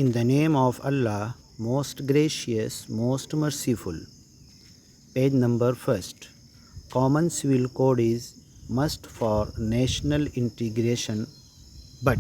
In the name of Allah, most gracious, most merciful. Page number first. Common Civil Code is must for national integration, but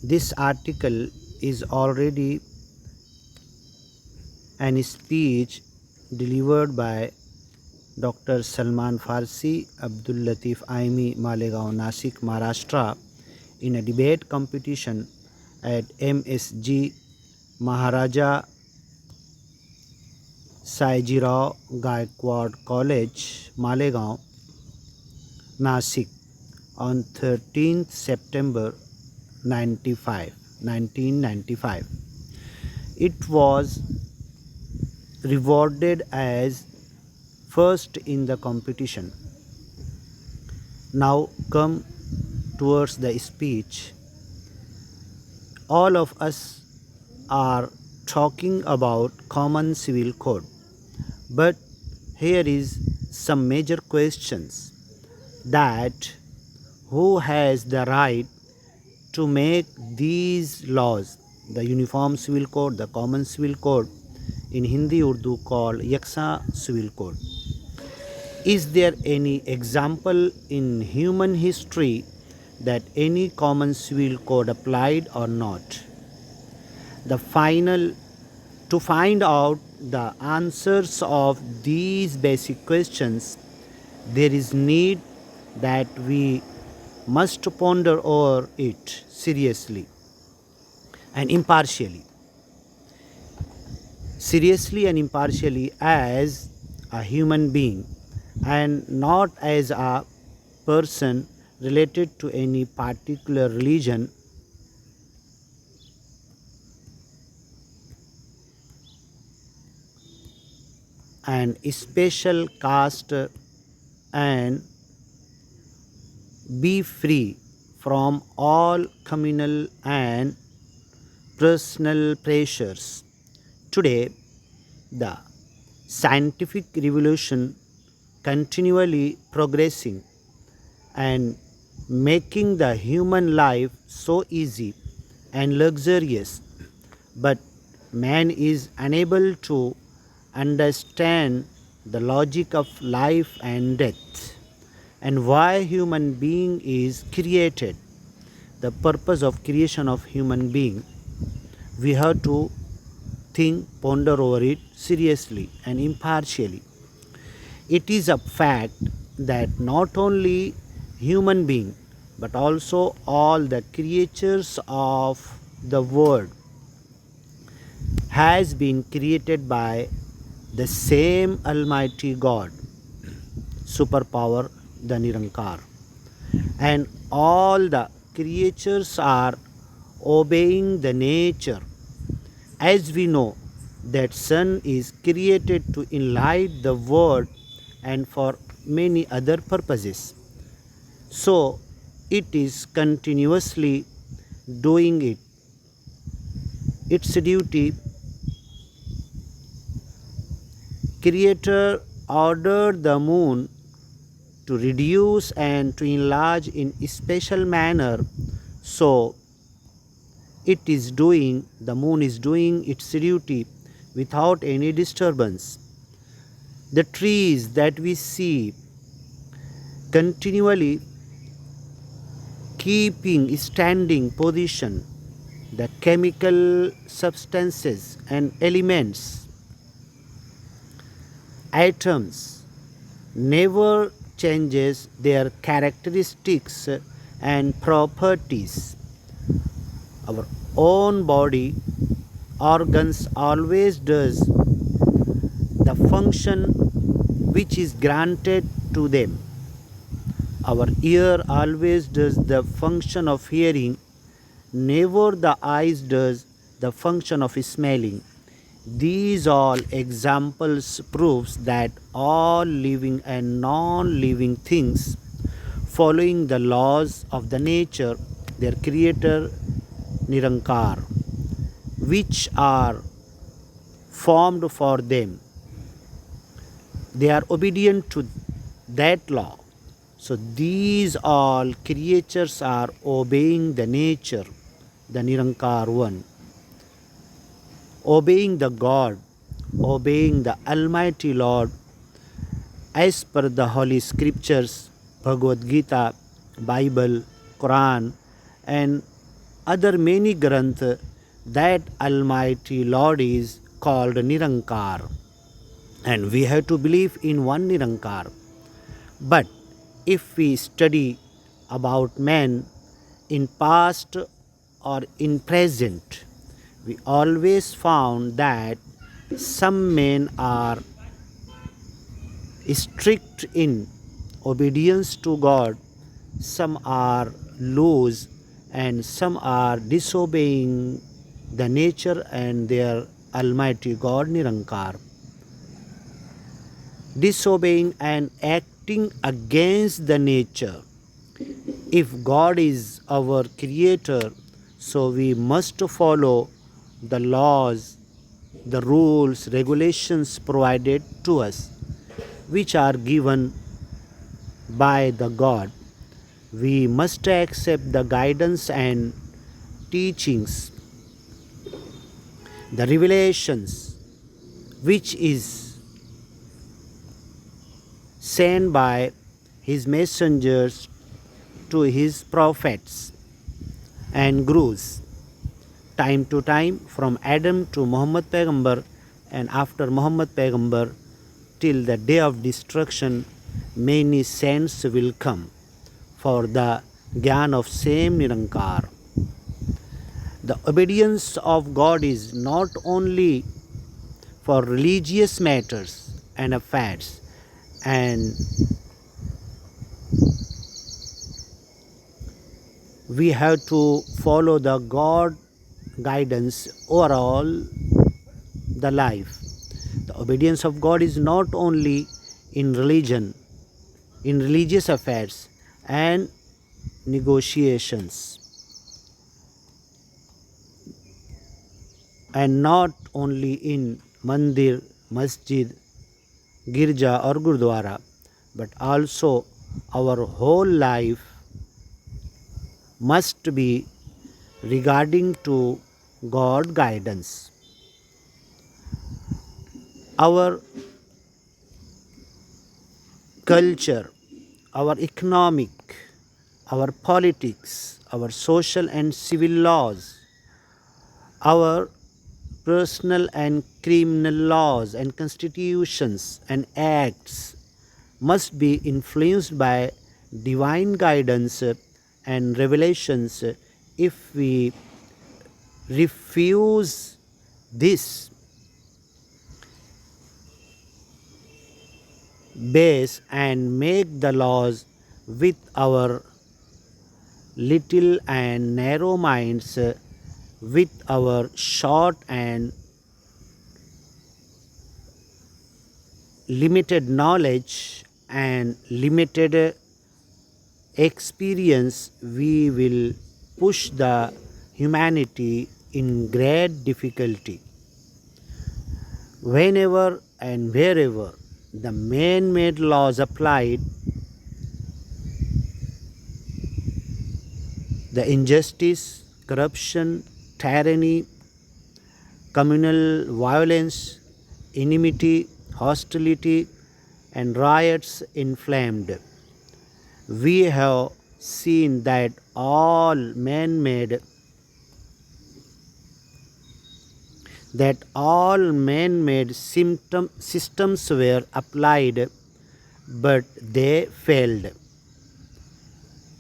this article is already an speech delivered by Dr. Salman Farsi, Abdul Latif Aimi, Malegaon, Nasik, Maharashtra, in a debate competition at MSG Maharaja Saijirao Gaikwad College, Malegaon, Nasik, on 13th September 1995. It was rewarded as first in the competition. Now come towards the speech. All of us are talking about common civil code, but here is some major questions that who has the right to make these laws, the uniform civil code, the common civil code, in Hindi Urdu called Yaksa civil code. Is there any example in human history that any common civil code applied or not? To find out the answers of these basic questions, there is need that we must ponder over it seriously and impartially. Seriously and impartially as a human being and not as a person related to any particular religion and special caste, and be free from all communal and personal pressures. Today, the scientific revolution continually progressing and making the human life so easy and luxurious, but man is unable to understand the logic of life and death and why human being is created, the purpose of creation of human being. We have to think, ponder over it seriously and impartially. It is a fact that not only human being but also all the creatures of the world has been created by the same Almighty God, superpower, the Nirankar, and all the creatures are obeying the nature. As we know that sun is created to enlighten the world and for many other purposes, so it is continuously doing its duty. Creator ordered the moon to reduce and to enlarge in a special manner, so the moon is doing its duty without any disturbance. The trees that we see continually keeping standing position, the chemical substances and elements, atoms, never changes their characteristics and properties. Our own body organs always does the function which is granted to them. Our ear always does the function of hearing, never the eyes does the function of smelling. These all examples proves that all living and non-living things following the laws of the nature, their creator Nirankar, which are formed for them, they are obedient to that law. So these all creatures are obeying the nature the Nirankar one. Obeying the God, obeying the Almighty Lord as per the Holy Scriptures, Bhagavad Gita, Bible, Quran, and other many granth, that Almighty Lord is called Nirankar. And we have to believe in one Nirankar. But if we study about men in past or in present, we always found that some men are strict in obedience to God, some are loose, and some are disobeying the nature and their Almighty God Nirankar. Disobeying and acting against the nature. If God is our creator, so we must follow the laws, the rules, regulations provided to us, which are given by the God. We must accept the guidance and teachings, the revelations, which is sent by his messengers to his prophets and gurus, time to time, from Adam to Muhammad Paighambar, and after Muhammad Paighambar till the day of destruction, many saints will come for the Gyan of same Nirankar. The obedience of God is not only for religious matters and affairs, and we have to follow the God guidance overall the life. The obedience of God is not only in religion, in religious affairs and negotiations, and not only in mandir, masjid, girja or gurdwara, but also our whole life must be regarding to God guidance. Our culture, our economic, our politics, our social and civil laws, our personal and criminal laws and constitutions and acts must be influenced by divine guidance and revelations. If we refuse this base and make the laws with our little and narrow minds, with our short and limited knowledge and limited experience, we will push the humanity in great difficulty. Whenever and wherever the man-made laws applied, the injustice, corruption, tyranny, communal violence, enmity, hostility, and riots inflamed. We have seen that all man-made systems were applied, but they failed.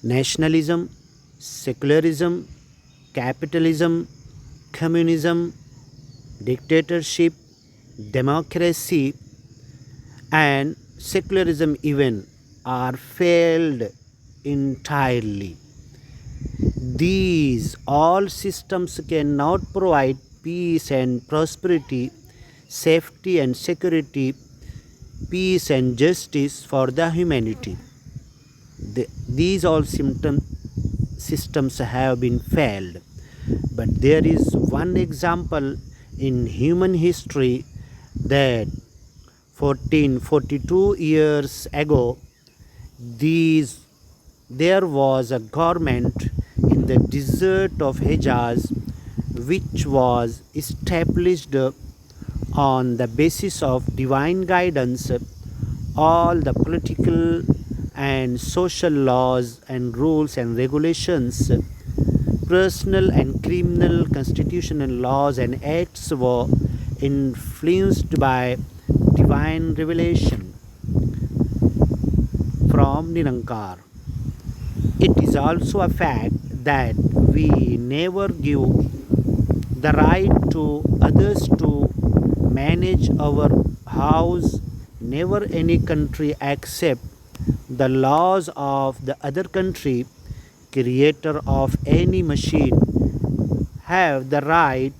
Nationalism, secularism, capitalism, communism, dictatorship, democracy, and secularism even are failed entirely. These all systems cannot provide peace and prosperity, safety and security, peace and justice for the humanity. These all systems have been failed. But there is one example in human history that 1442 years ago, there was a government in the desert of Hejaz, which was established on the basis of divine guidance. All the political and social laws and rules and regulations, personal and criminal constitutional laws and acts were influenced by divine revelation from Nirankar. It is also a fact that we never give the right to others to manage our house. Never any country accept the laws of the other country. Creator of any machine have the right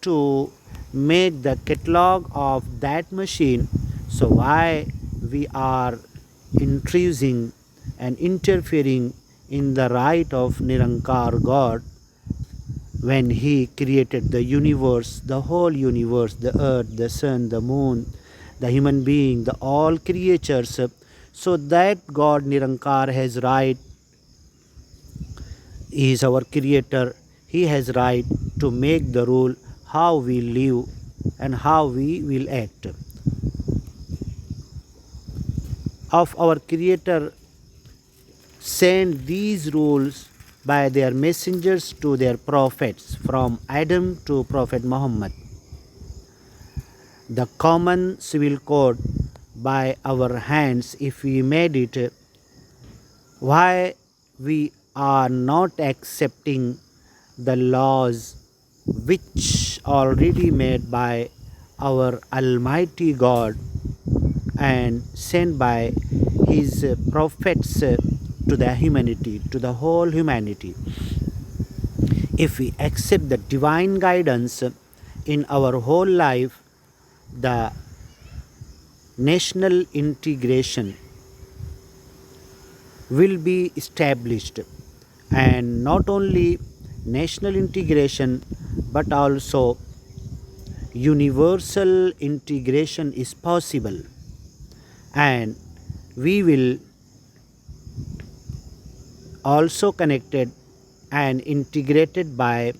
to make the catalog of that machine. So why we are intruding and interfering in the right of Nirankar God when he created the universe, the whole universe, the earth, the sun, the moon, the human being, the all creatures. So that God Nirankar has right, he is our creator, he has right to make the rule how we live and how we will act. Of our creator sent these rules by their messengers to their prophets from Adam to Prophet Muhammad. The common civil code by our hands, if we made it, why we are not accepting the laws which already made by our Almighty God and sent by his prophets to the humanity, to the whole humanity. If we accept the divine guidance in our whole life, the national integration will be established, and not only national integration but also universal integration is possible, and we will also connected and integrated by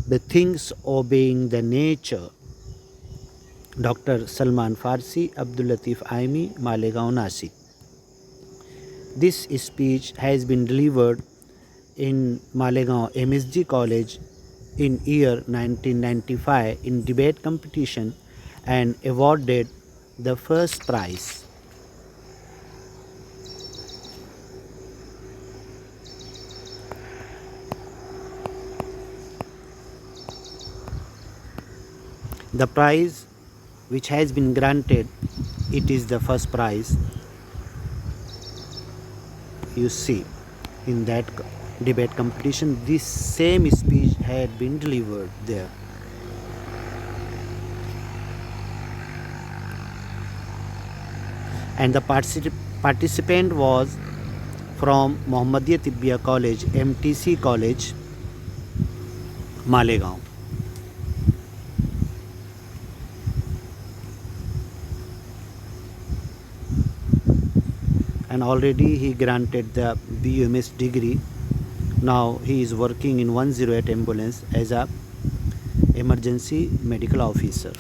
the things obeying the nature. Dr. Salman Farsi, Abdul Latif Aimi, Malegaon, Nasik. This speech has been delivered in Malegaon MSG College in year 1995 in debate competition and awarded the first prize. The prize which has been granted, it is the first prize. You see, in that debate competition, this same speech had been delivered there. And the participant was from Muhammadiyah Tibbiya College, MTC College, Malegaon. And already he granted the BUMS degree. Now he is working in 108 ambulance as a emergency medical officer.